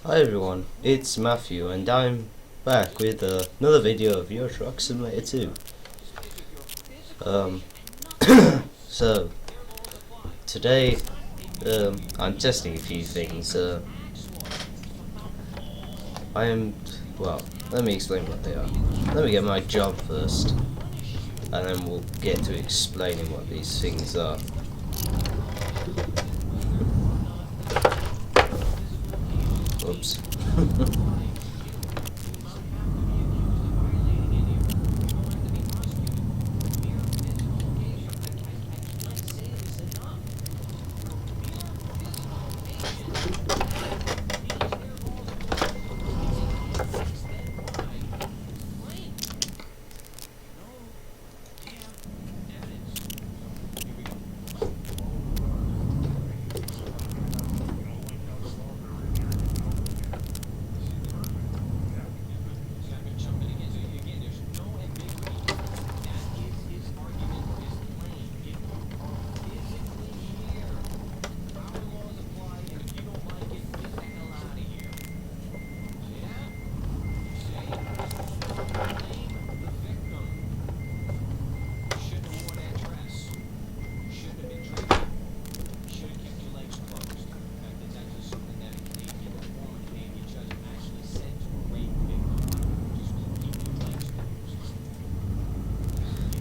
Hi everyone, it's Matthew and I'm back with another video of Euro Truck Simulator 2. So today I'm testing a few things. Well, let me explain what they are. Let me get my job first and then we'll get to explaining what these things are. Oops.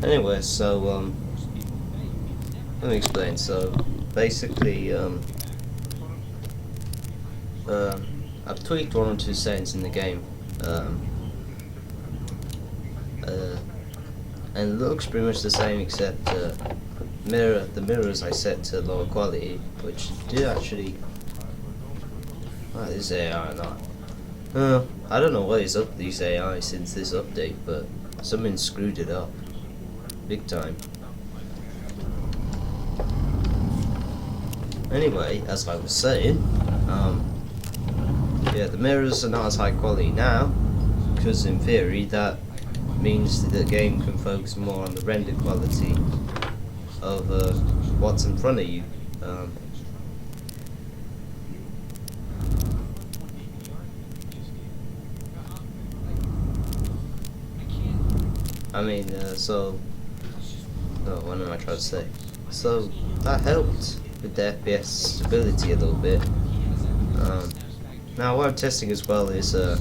Anyway, so let me explain. So basically, I've tweaked one or two settings in the game, and it looks pretty much the same except the mirrors I set to lower quality, which did actually. Is AI or not? I don't know what is up with these AI since this update, but someone screwed it up big time. Anyway, as I was saying, yeah, the mirrors are not as high quality now, because in theory that means that the game can focus more on the render quality of what's in front of you. What am I trying to say? So that helped with the FPS stability a little bit. Now what I'm testing as well is, as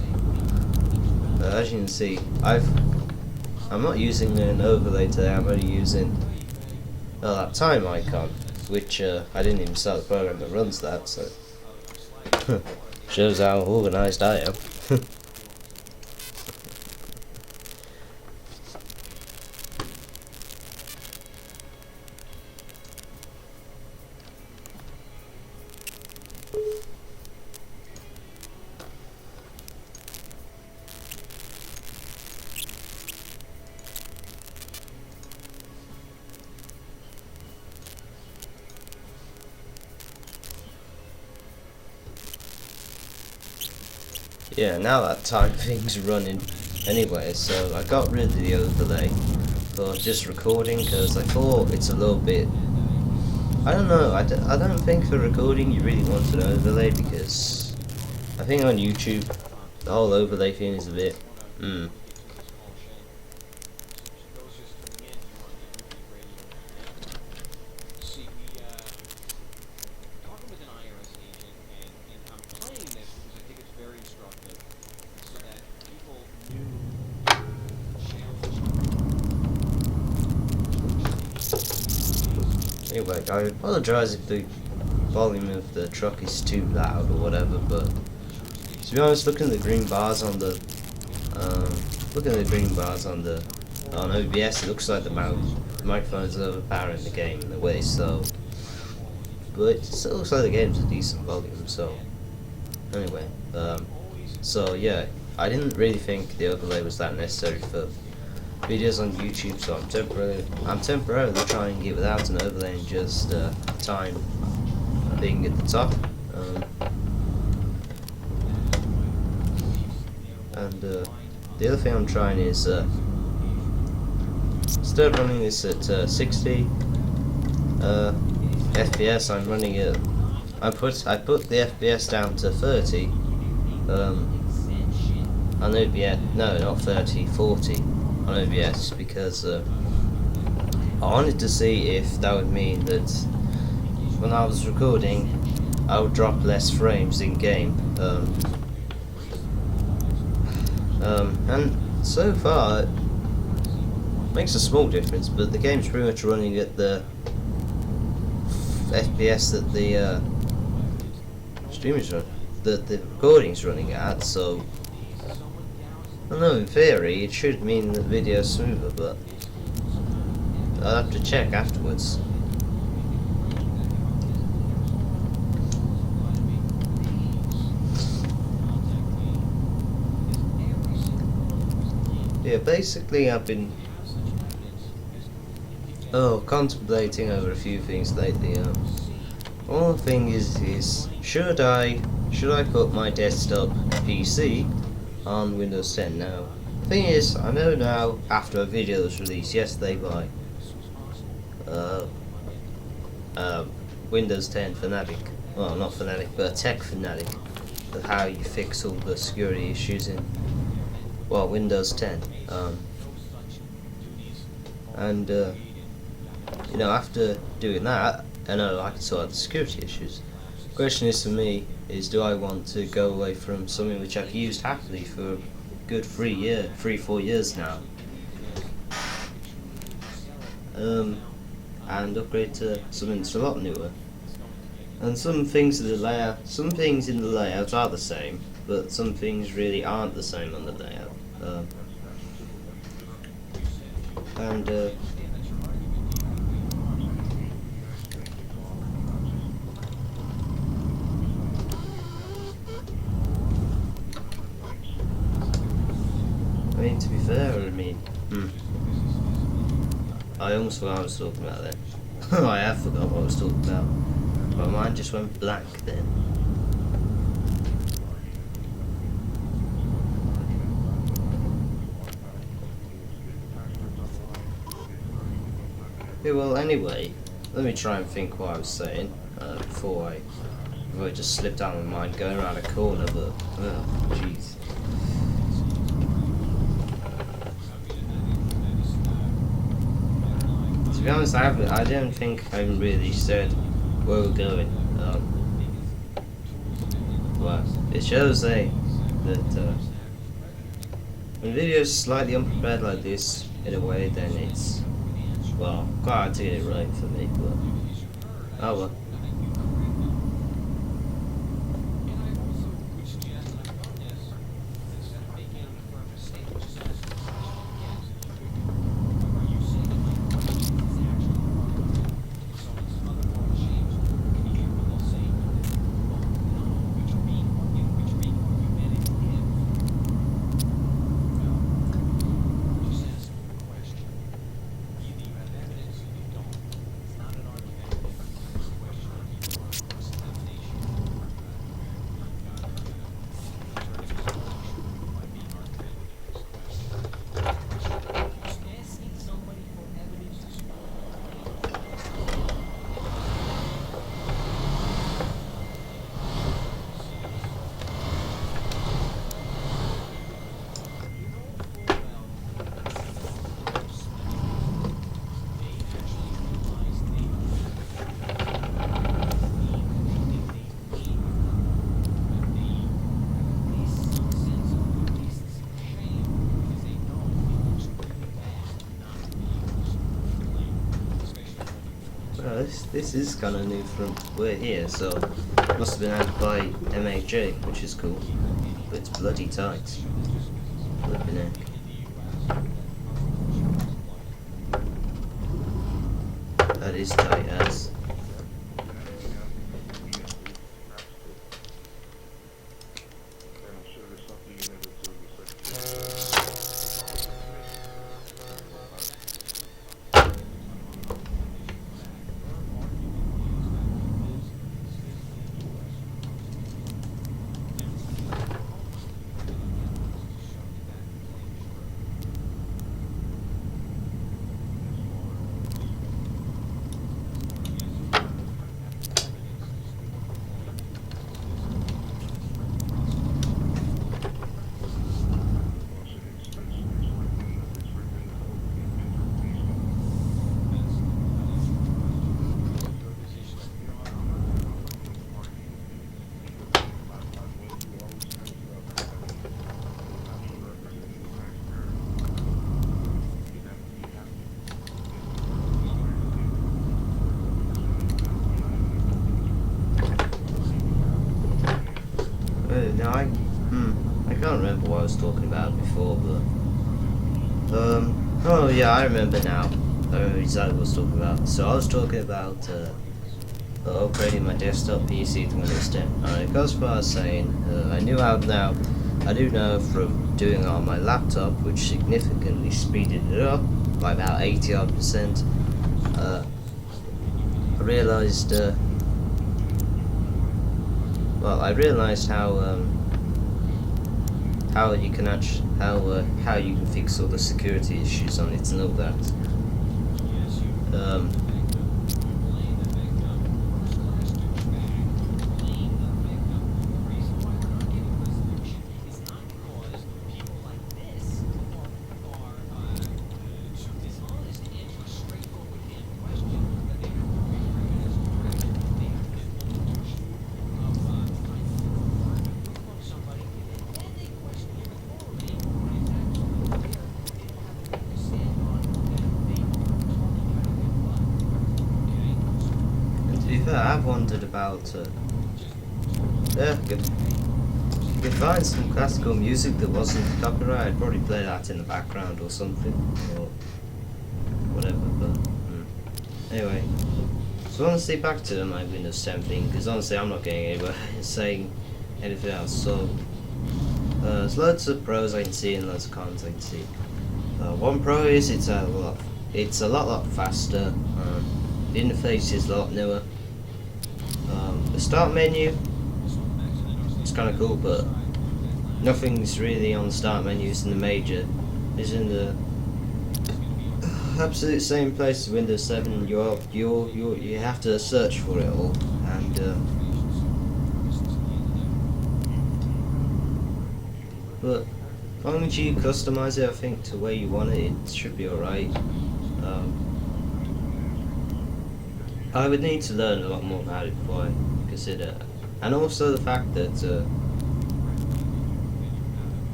you can see, I'm not using an overlay today. I'm only using that time icon, which I didn't even start the program that runs that, so shows how organised I am. Yeah, now that time thing's running anyway, so I got rid of the overlay for just recording because I thought it's a little bit, I don't know, I don't think for recording you really want an overlay, because I think on YouTube the whole overlay thing is a bit Anyway, I apologise if the volume of the truck is too loud or whatever, but to be honest, looking at the green bars on the on OBS, it looks like the microphone's overpowering the game in a way. So, but it still looks like the game's a decent volume. So, anyway, so yeah, I didn't really think the overlay was that necessary for videos on YouTube, so I'm temporarily trying it without an overlay and just time being at the top. And the other thing I'm trying is instead of running this at 60 FPS, I'm running it. I put the FPS down to 30, on OBS, no, not 30, 40 on OBS, because I wanted to see if that would mean that when I was recording I would drop less frames in game. And so far it makes a small difference, but the game's pretty much running at the FPS that the streamers run, that the recording's running at, so I don't know, in theory it should mean that the video's smoother, but I'll have to check afterwards. Yeah, basically I've been contemplating over a few things lately. One thing is should I put my desktop PC on Windows 10 now? The thing is, I know now after a video was released yesterday by Windows 10 fanatic, well, not fanatic but a tech fanatic, of how you fix all the security issues in, well, Windows 10. You know, after doing that, I know I can sort out the security issues. The question is for me is, do I want to go away from something which I've used happily for a good 3-4 years now, and upgrade to something that's a lot newer? And some things in the layout are the same, but some things really aren't the same on the layout. I mean, to be fair, I almost forgot what I was talking about then. I have forgot what I was talking about. My mind just went blank then. Yeah, well, anyway, let me try and think what I was saying before I just slipped out of my mind going around a corner, but, jeez. To be honest, I don't think I really said where we're going. Well, it shows that when videos slightly unprepared like this, in a way, then it's, well, quite hard to get it right for me, but oh well. This is kind of new from we're here, so it must have been added by MHA, which is cool, but it's bloody tight. Flipping heck. That is tight as. Now I can't remember what I was talking about before, but oh yeah, I remember now. I remember exactly what I was talking about. So I was talking about upgrading my desktop PC to Windows 10. It goes far as saying I do know from doing it on my laptop, which significantly speeded it up by about 80% odd. I realised how you can how you can fix all the security issues on it and all that. I've wondered about you could find some classical music that wasn't copyright. I'd probably play that in the background or something, or whatever. But anyway, so honestly, back to my Windows 10 thing, because honestly I'm not getting anywhere saying anything else. So there's loads of pros I can see and loads of cons I can see. One pro is it's a lot faster. The interface is a lot newer. The start menu, it's kind of cool, but nothing's really on the start menu. It's in the major. It's in the absolute same place as Windows 7. You have to search for it all, and but as long as you customize it, I think, to where you want it, it should be alright. I would need to learn a lot more about it before I consider, and also the fact that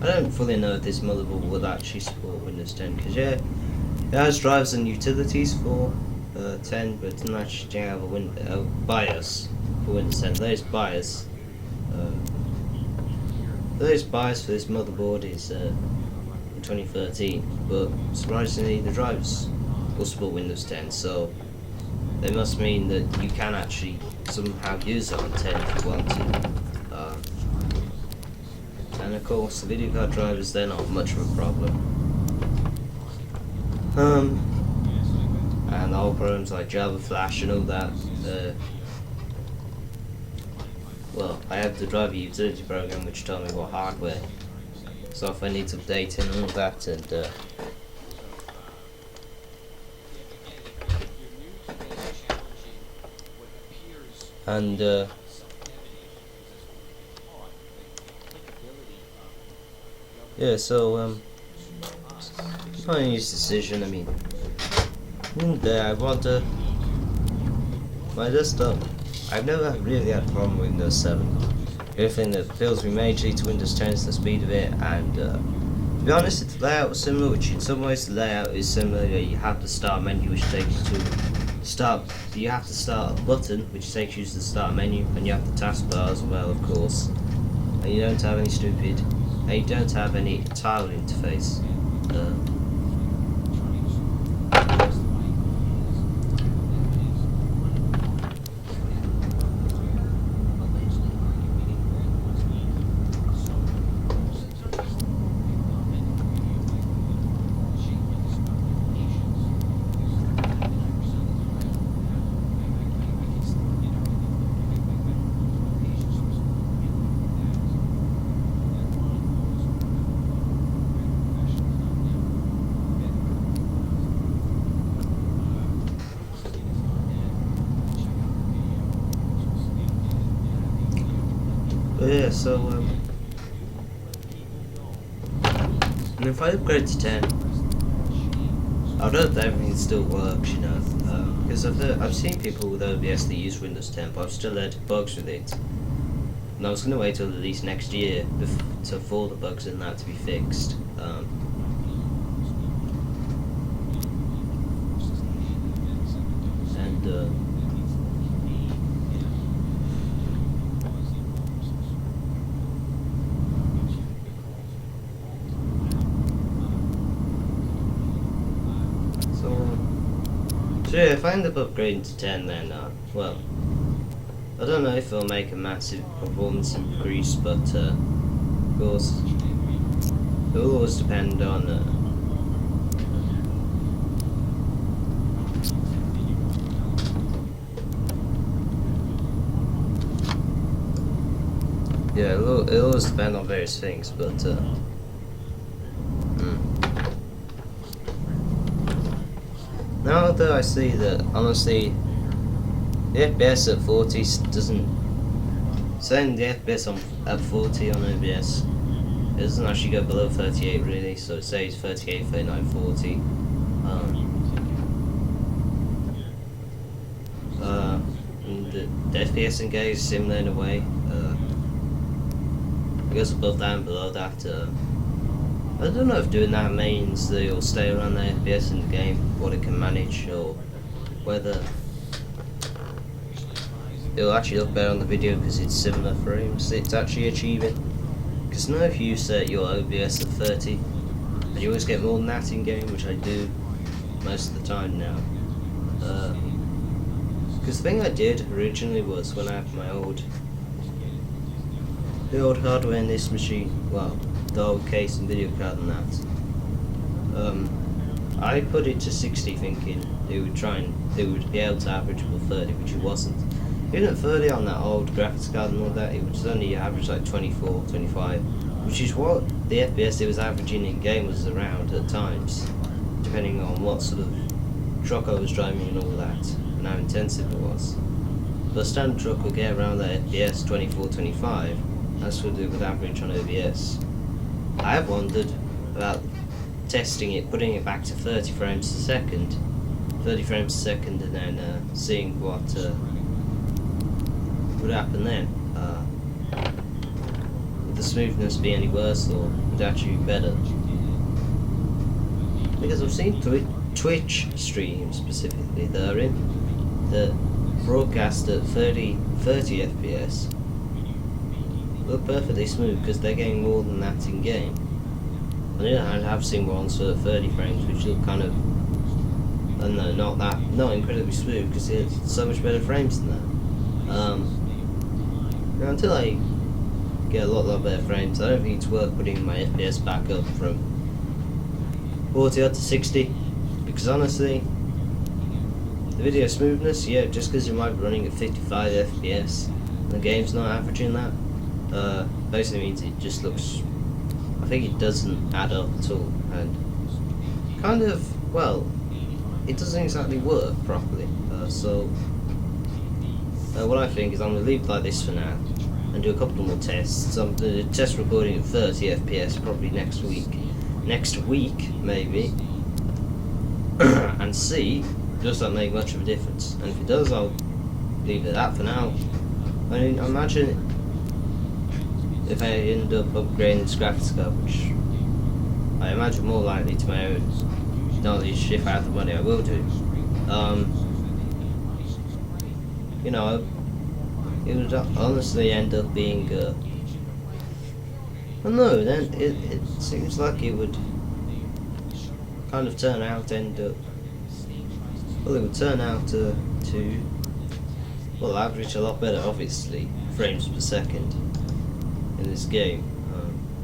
I don't fully know if this motherboard will actually support Windows 10, because yeah, it has drivers and utilities for 10, but it doesn't actually have a BIOS for Windows 10. The latest BIOS for this motherboard is 2013, but surprisingly the drivers will support Windows 10, so they must mean that you can actually somehow use it on 10 if you want to. And of course the video card drivers, they're not much of a problem. And all programs like Java, Flash and all that, well, I have the driver utility program which tells me what hardware software needs updating and all that, and yeah, so finding this decision, I mean, I want my desktop. I've never really had a problem with Windows 7. The only thing that appeals me majorly to Windows 10 is the speed of it, and to be honest, its layout was similar, which in some ways the layout is similar. You have the start menu, which takes you to you have to start a button which takes you to the start menu, and you have the taskbar as well, of course. And you don't have any tile interface. Yeah, so and if I upgrade to 10, I don't know if everything still works, you know, because I've seen people with OBS that use Windows 10, but I've still had bugs with it, and I was going to wait till at least next year for the bugs in that to be fixed. So yeah, if I end up upgrading to 10 then, well, I don't know if it'll make a massive performance increase, but of course, it will always depend on yeah, it'll always depend on various things, but now that I see that, honestly, the FPS at 40 doesn't, saying the FPS at 40 on OBS, it doesn't actually go below 38 really, so it says 38, 39, 40. And the FPS in game is similar in a way. It goes above that and below that. I don't know if doing that means that it'll stay around the FPS in the game, what it can manage, or whether it'll actually look better on the video because it's similar frames it's actually achieving. Because now if you set your OBS at 30, and you always get more than that in game, which I do most of the time now. Because the thing I did originally was when I had my the old hardware in this machine, well, the old case and video card and that, I put it to 60 thinking it would be able to average above 30, which it wasn't. Even at 30 on that old graphics card and all that, it was only average like 24, 25, which is what the FPS it was averaging in game was around at times, depending on what sort of truck I was driving and all that, and how intensive it was. But a standard truck would get around that FPS 24, 25, that's what it would average on OBS. I have wondered about testing it, putting it back to 30 frames a second, and then seeing what would happen then. Would the smoothness be any worse, or would it actually be better? Because I've seen Twitch streams specifically that broadcast at 30 FPS look perfectly smooth because they're getting more than that in game. On the other hand, I have seen ones for 30 frames which look kind of, I don't know, not incredibly smooth because it's so much better frames than that. Now until I get a lot better frames, I don't think it's worth putting my FPS back up from 40 up to 60, because honestly, the video smoothness, yeah, just because you might be running at 55 FPS and the game's not averaging that, basically means it just looks, I think it doesn't add up at all, and kind of, well, it doesn't exactly work properly. So what I think is I'm going to leave it like this for now and do a couple more tests. I'm going to test recording at 30 FPS probably next week maybe, and see does that make much of a difference, and if it does I'll leave it at that for now. I mean, imagine if I end up upgrading this graphics card, which I imagine more likely to my own knowledge, if I have the money I will do. You know, it would honestly end up being well, no, then it seems like it would kind of turn out to end up, well, it would turn out to well, average a lot better, obviously, frames per second in this game,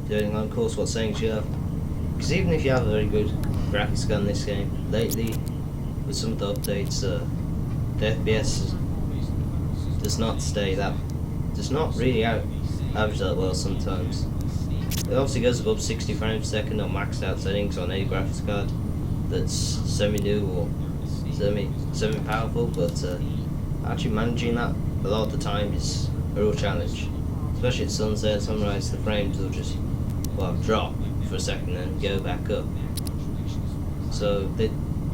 depending on, of course, what settings you have. Because even if you have a very good graphics card in this game, lately, with some of the updates, the FPS does not really average that well sometimes. It obviously goes above 60 frames per second on maxed out settings on any graphics card that's semi-new or semi-powerful, but actually managing that a lot of the time is a real challenge. Especially at sunset and sunrise, the frames will just, well, drop for a second and go back up. So they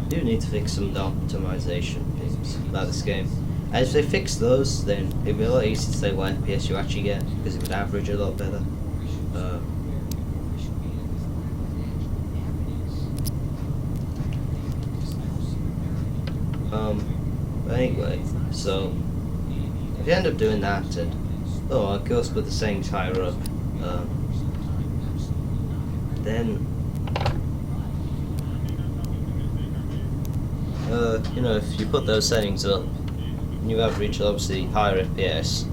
do need to fix some of the optimization things about this game. And if they fix those, then it'd be a lot easier to say what FPS you actually get, because it would average a lot better. But anyway, so if you end up doing that, and of course put the settings higher up, then you know, if you put those settings up, and you have reached obviously higher FPS,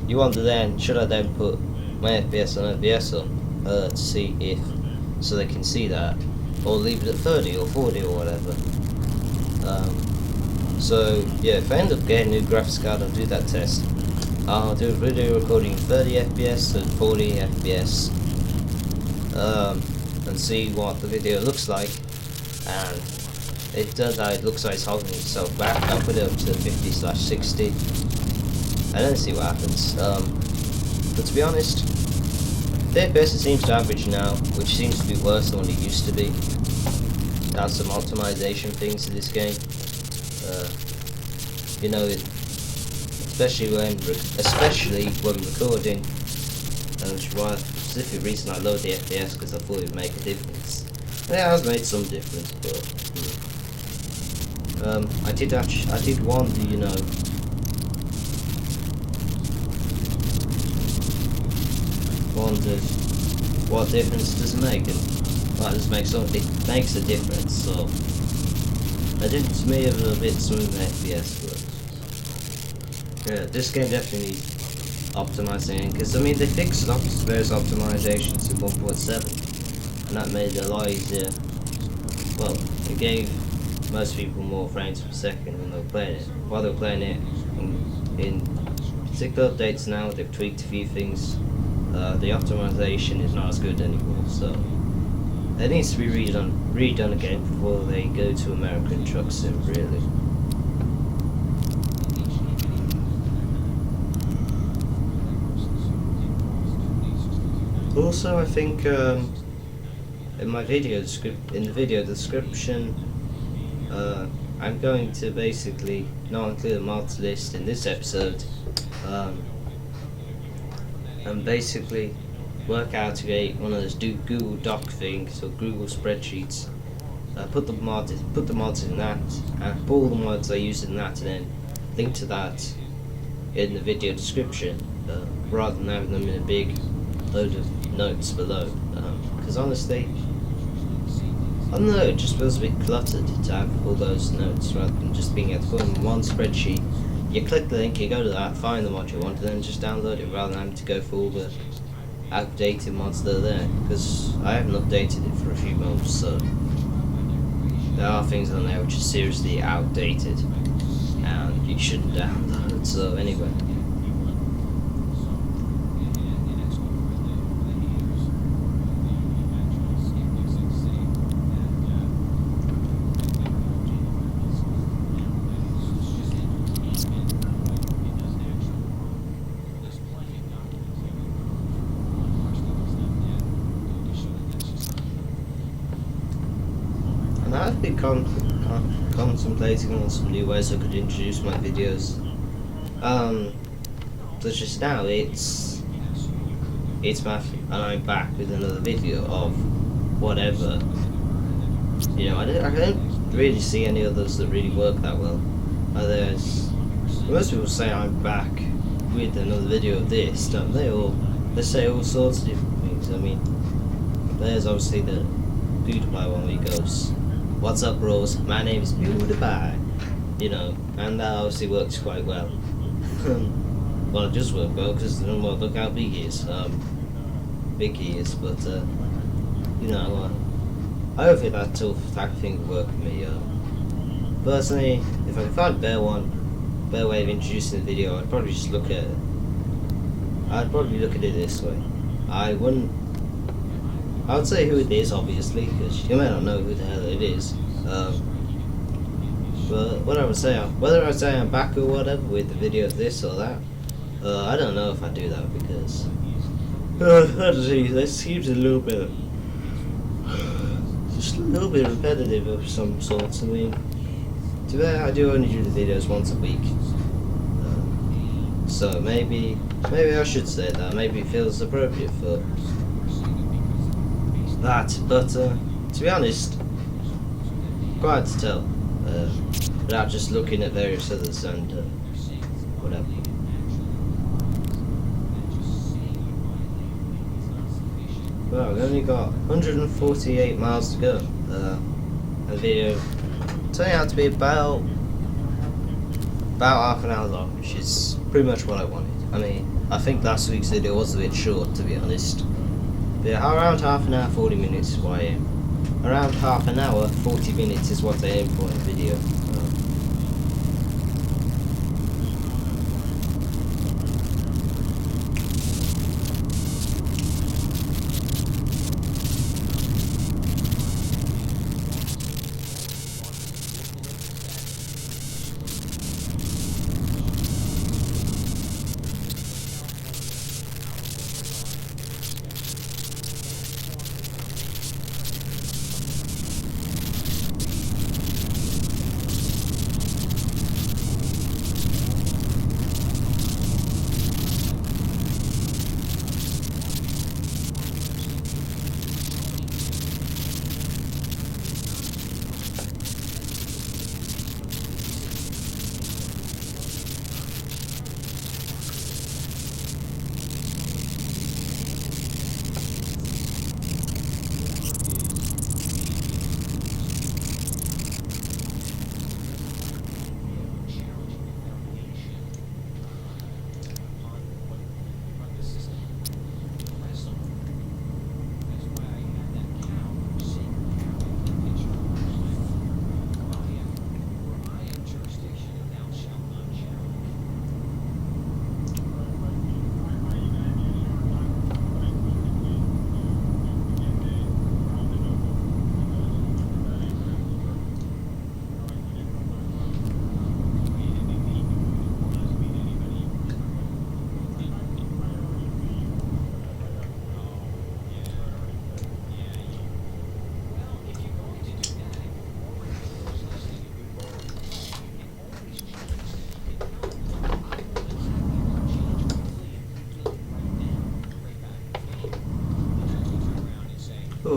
you want to then, should I then put my FPS on FPS up to see if, so they can see that, or leave it at 30 or 40 or whatever. So yeah, if I end up getting a new graphics card, I'll do that test. I'll do a video recording 30 FPS and 40 FPS, and see what the video looks like. And it does that, it looks like it's holding itself back. I'll put it up to 50/60 and then see what happens. But to be honest, the FPS seems to average now, which seems to be worse than what it used to be. There's some optimization things to this game. You know, especially when recording, which is why, specific reason I lowered the FPS, because I thought it would make a difference. And it has made some difference, but I did wonder, you know, what difference does it make, and well, it makes a difference. So I did to me a little bit smooth FPS, but yeah, this game definitely needs optimizing, because I mean they fixed various optimizations in 1.7, and that made it a lot easier. Well, it gave most people more frames per second when they were playing it. While they were playing it, in particular updates now, they've tweaked a few things. The optimization is not as good anymore, so it needs to be redone again before they go to American Truck Sim, really. Also, I think in my video description, I'm going to basically not include a mods list in this episode, and basically work out to create one of those Google Doc things or Google spreadsheets. Put the mods in that, and pull the mods I use in that, and then link to that in the video description, rather than having them in a big load of notes below. Because honestly, I don't know, it just feels a bit cluttered to have all those notes rather than just being able to put them in one spreadsheet. You click the link, you go to that, find the mod you want, and then just download it rather than having to go for all the outdated mods that are there. Because I haven't updated it for a few months, so there are things on there which are seriously outdated and you shouldn't download. So anyway. I've been contemplating on some new ways I could introduce my videos. So just now it's math, and I'm back with another video of whatever. You know, I don't really see any others that really work that well. Most people say I'm back with another video of this, don't they? Or they say all sorts of different things. I mean, there's obviously the PewDiePie one where he goes, "What's up, bros? My name is PewDiePie," you know, and that obviously works quite well. Well, it just worked well because well, look how big he is. Big he is, but you know, I don't think that type of thing would work for me. Personally, if I could find a better way of introducing the video, I'd probably just look at it. I'd probably look at it this way. I would say who it is, obviously, because you may not know who the hell it is. But whether I say I'm back or whatever with the video of this or that, I don't know if I do that because this seems a little bit, just a little bit repetitive of some sorts. I mean, today I do only do the videos once a week, so maybe I should say that. Maybe it feels appropriate for that, but to be honest, quite hard to tell without just looking at various others and whatever. Well, I've only got 148 miles to go. The video turned out to be about half an hour long, which is pretty much what I wanted. I mean, I think last week's video was a bit short, to be honest. But yeah, around half an hour, 40 minutes is what I aim. Around half an hour, 40 minutes is what I aim for in a video.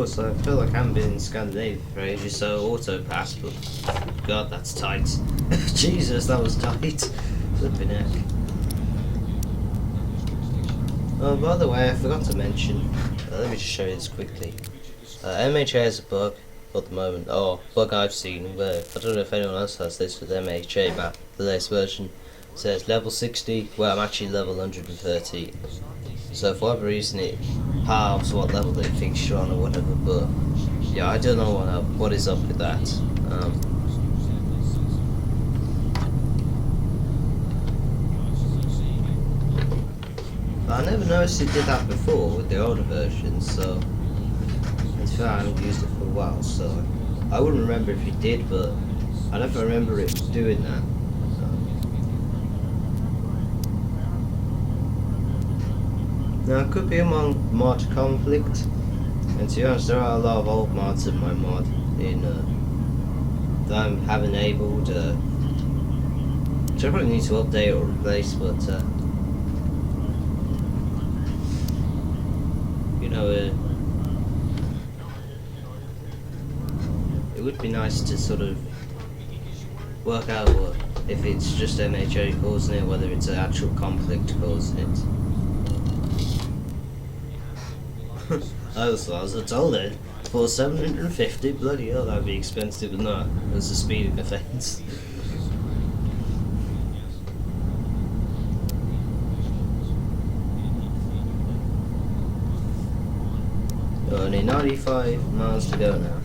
So I feel like I haven't been in Scandinavia for ages, so auto pass, but god, that's tight. Jesus, that was tight. Flipping heck. Oh, by the way, I forgot to mention, let me just show you this quickly. MHA has a bug at the moment, or bug I've seen, where I don't know if anyone else has this with MHA, but the latest version says level 60, where I'm actually level 130. So for whatever reason it halves what level they think you're on or whatever, but yeah, I don't know what is up with that. I never noticed it did that before with the older versions, so it's fair I haven't used it for a while, so I wouldn't remember if it did, but I never remember it doing that. Now, it could be among mod conflict, and to be honest, there are a lot of old mods in my mod that I haven't enabled, which I probably need to update or replace, but you know, it would be nice to sort of work out if it's just MHA causing it, whether it's an actual conflict causing it. I was told it for 750, bloody hell, that'd be expensive, but no, it was a speeding offence. Only 95 miles to go now.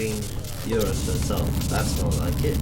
€16 per top. That's more like it.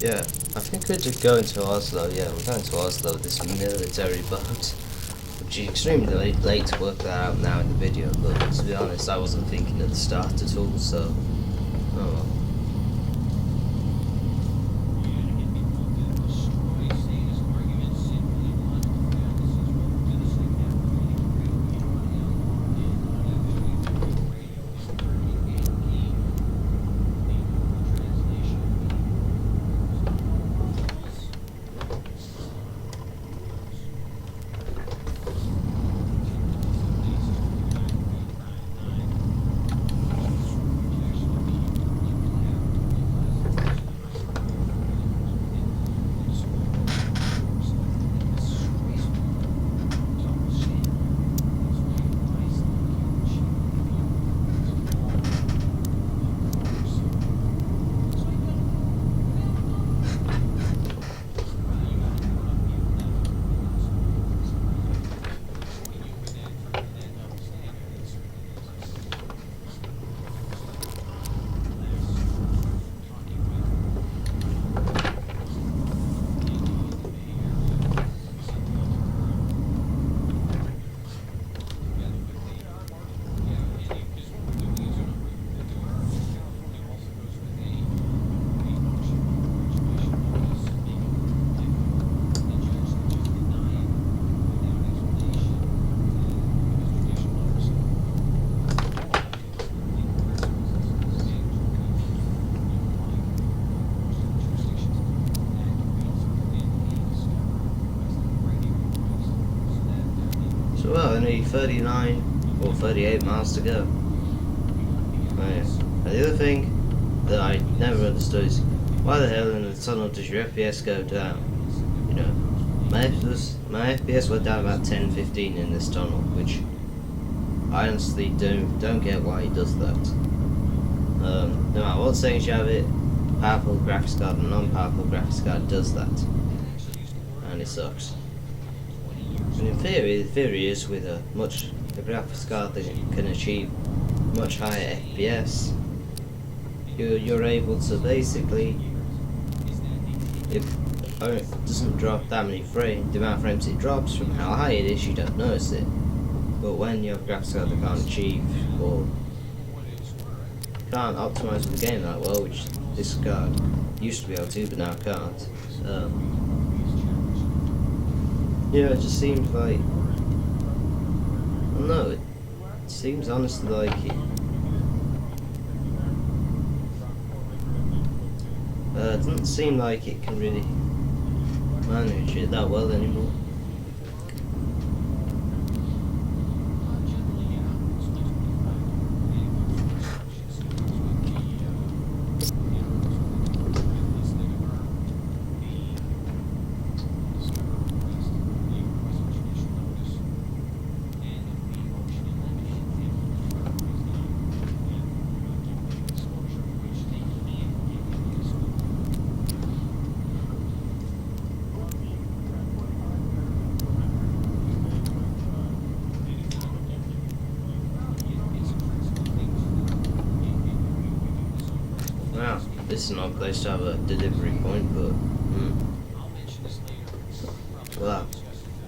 Yeah, I think we're just going to Oslo. Yeah, we're going to Oslo, this military boat. Which is extremely late to work that out now in the video, but to be honest, I wasn't thinking at the start at all, so... oh well. Well, only 39 or 38 miles to go. Right. And the other thing that I never understood is why the hell in the tunnel does your FPS go down? You know, my FPS went down about 10-15 in this tunnel, which I honestly don't get why he does that. No matter what settings you have it, powerful graphics card and non-powerful graphics card does that, and it sucks. And in theory, the theory is with a graphics card that can achieve much higher FPS, you're able to basically, if it doesn't drop that many frames, the amount of frames it drops from how high it is, you don't notice it. But when you have a graphics card that can't achieve or can't optimize the game that well, which this card used to be able to, but now can't. Yeah, it just seems like, I don't know, it seems honestly like it doesn't seem like it can really manage it that well anymore. Wow, this is not a place to have a delivery point, but wow,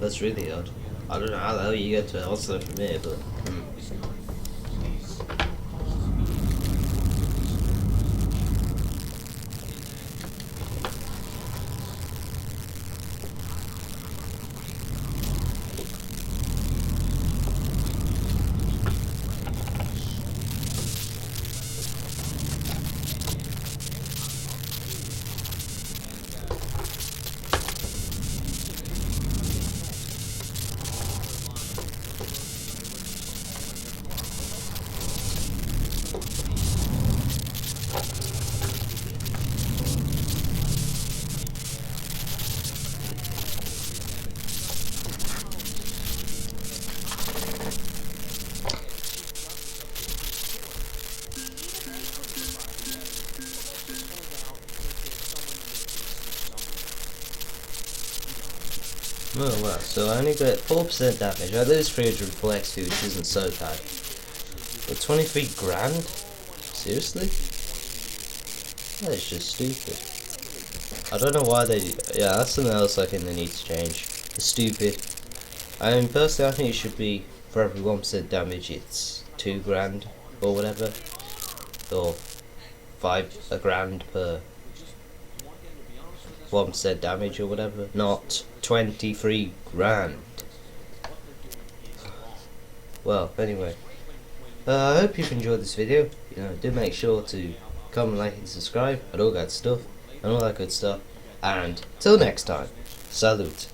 that's really odd. I don't know how the hell you get to Oslo from here, but Oh wow, so I only get 4% damage. I lose 304 XP, which isn't so bad. But 23 grand? Seriously? That is just stupid. I don't know why they... Yeah, that's something else I think they need to change. The stupid. I mean, personally, I think it should be, for every 1% damage, it's 2 grand, or whatever. Or a grand per 1% damage, or whatever. Not 23 grand. Well, anyway. I hope you've enjoyed this video. Do make sure to comment, like, and subscribe, and all that stuff, and all that good stuff. And till next time, salute.